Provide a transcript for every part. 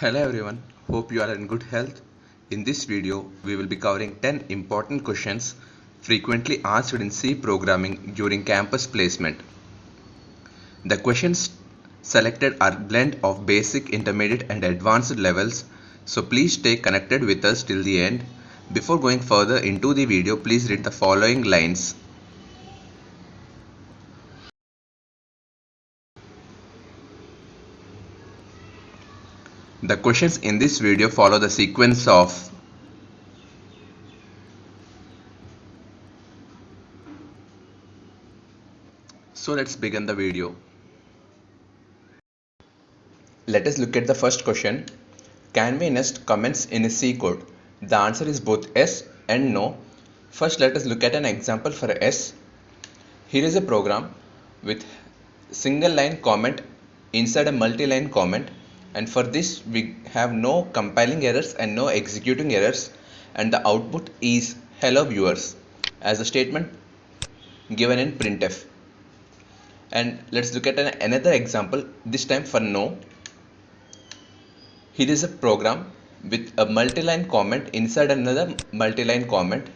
Hello everyone, hope you are in good health. In this video, we will be covering 10 important questions frequently asked in C programming during campus placement. The questions selected are blend of basic, intermediate and advanced levels, so please stay connected with us till the end. Before going further into the video, please read the following lines. The questions in this video follow the sequence of So let's begin the video. Let us look at the first question. Can we nest comments in a C code? The answer is both yes and no. First, let us look at an example for S. Here is a program with single line comment inside a multi-line comment, and for this we have no compiling errors and no executing errors, and the output is hello viewers as a statement given in printf. And let's look at another example, this time for no. Here is a program with a multi-line comment inside another multi-line comment,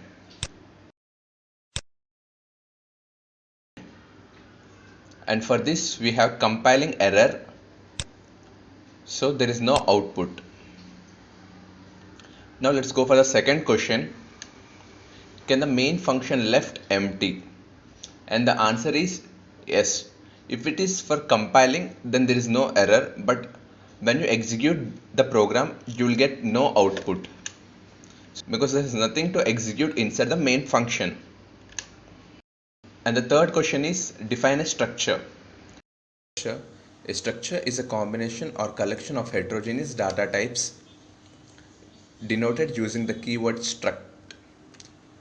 and for this we have compiling error, so there is no output. Now let's go for the second question. Can the main function left empty? And the answer is yes. If it is for compiling, then there is no error, but when you execute the program you will get no output because there is nothing to execute inside the main function. And the third question is define a structure. A structure is a combination or collection of heterogeneous data types denoted using the keyword struct.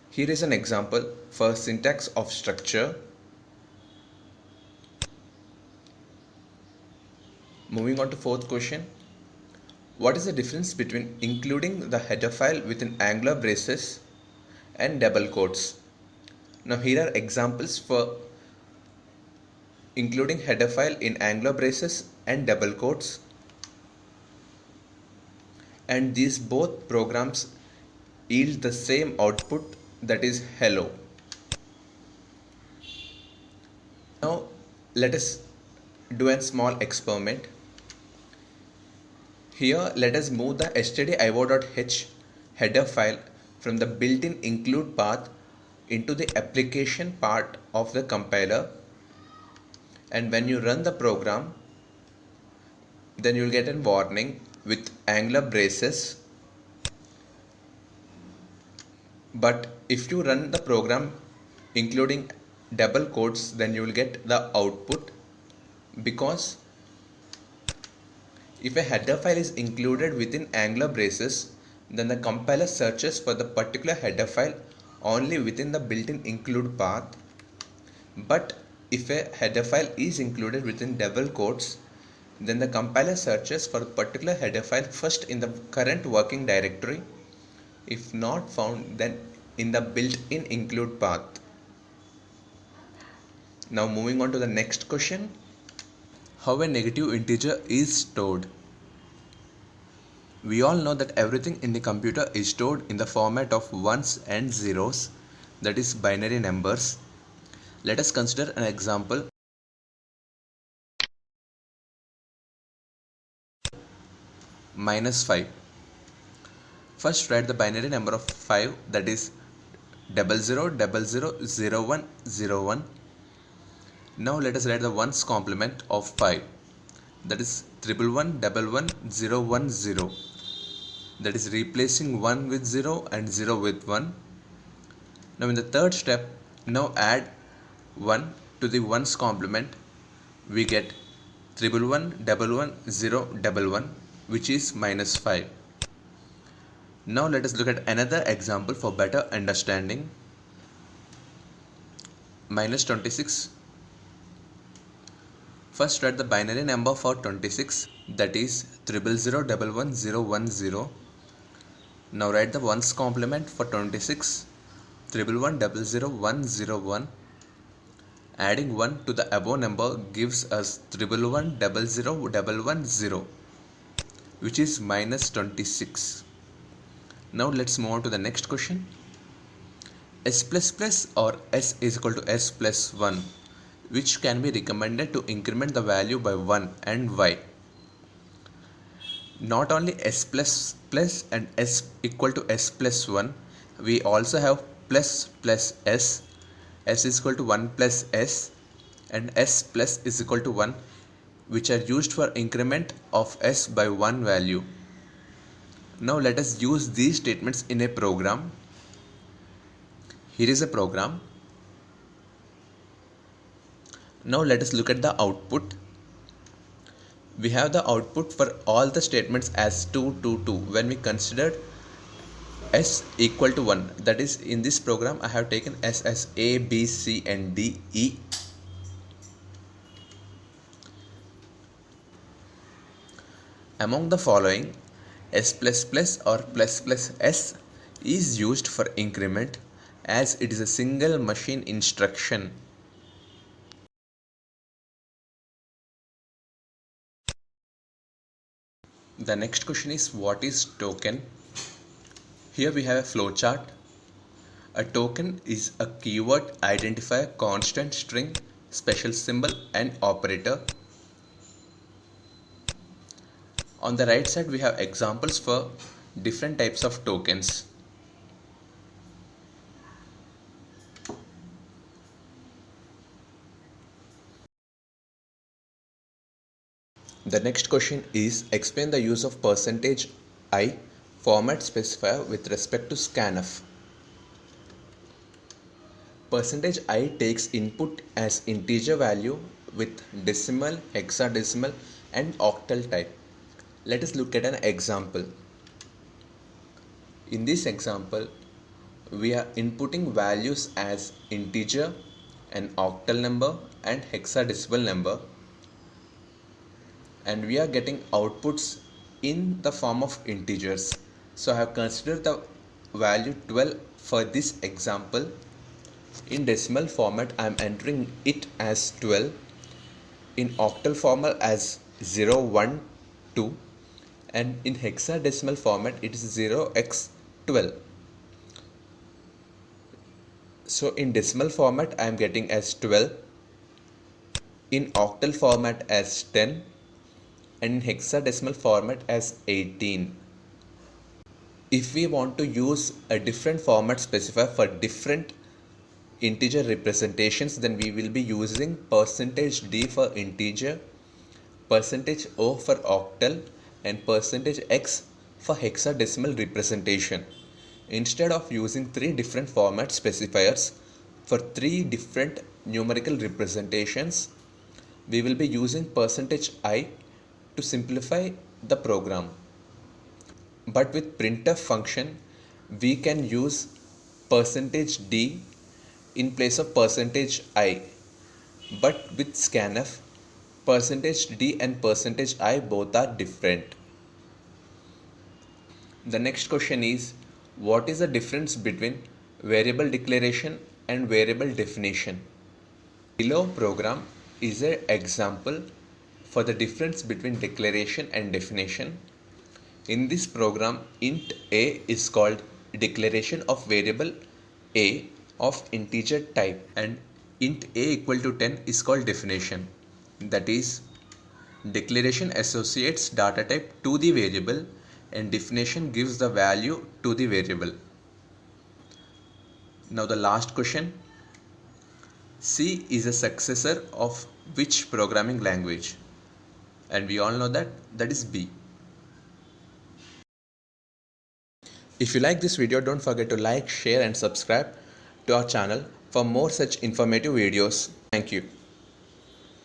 Here is an example for syntax of structure. Moving on to fourth question. What is the difference between including the header file within angular braces and double quotes? Now here are examples for including header file in angular braces and double quotes, and these both programs yield the same output, that is hello. Now let us do a small experiment. Here let us move the stdio.h header file from the built-in include path into the application part of the compiler, and when you run the program then you will get a warning with angular braces. But if you run the program including double quotes, then you will get the output, because if a header file is included within angular braces, then the compiler searches for the particular header file only within the built-in include path. But if a header file is included within double quotes, then the compiler searches for a particular header file first in the current working directory. If not found, then in the built-in include path. Now moving on to the next question. How a negative integer is stored? We all know that everything in the computer is stored in the format of ones and zeros, that is binary numbers. Let us consider an example. -5. First write the binary number of 5, that is 00000101. Now let us write the ones complement of 5, that is 11111010, that is replacing 1 with 0 and 0 with 1. Now in the third step, now add 1 to the ones complement, we get 11111011, which is -5. Now let us look at another example for better understanding. -26. First write the binary number for 26, that is 00011010. Now write the ones complement for 26, 11100101. Adding 1 to the above number gives us 11100110, which is minus 26. Now let's move on to the next question. S plus plus or S is equal to S plus 1, which can be recommended to increment the value by 1 and why? Not only S plus plus and S equal to S plus 1, we also have plus plus S is equal to 1 plus S, and S plus is equal to 1, which are used for increment of S by 1 value. Now let us use these statements in a program. Here is a program. Now let us look at the output. We have the output for all the statements as 2, 2, 2 when we considered S equal to 1. That is, in this program I have taken S as A, B, C and D, E. Among the following, S plus plus or plus plus S is used for increment as it is a single machine instruction. The next question is, what is token? Here we have a flowchart. A token is a keyword identifier, constant, string, special symbol and operator. On the right side we have examples for different types of tokens. The next question is, explain the use of %i format specifier with respect to scanf. %i takes input as integer value with decimal, hexadecimal and octal type. Let us look at an example. In this example, we are inputting values as integer, an octal number and hexadecimal number, and we are getting outputs in the form of integers. So I have considered the value 12 for this example. In decimal format I am entering it as 12, in octal format as 0, 1, 2, and in hexadecimal format it is 0x12. So in decimal format I am getting as 12, in octal format as 10, and in hexadecimal format as 18. If we want to use a different format specifier for different integer representations, then we will be using %d for integer, %o for octal and %x for hexadecimal representation. Instead of using 3 different format specifiers for 3 different numerical representations, we will be using %i to simplify the program. But with printf function, we can use %d in place of %i. But with scanf, %d and %i both are different. The next question is, what is the difference between variable declaration and variable definition? Below program is an example for the difference between declaration and definition. In this program, int a is called declaration of variable a of integer type, and int a equal to 10 is called definition. That is, declaration associates data type to the variable and definition gives the value to the variable. Now the last question. C is a successor of which programming language? And we all know that is B. If you like this video, don't forget to like, share and subscribe to our channel for more such informative videos. Thank you.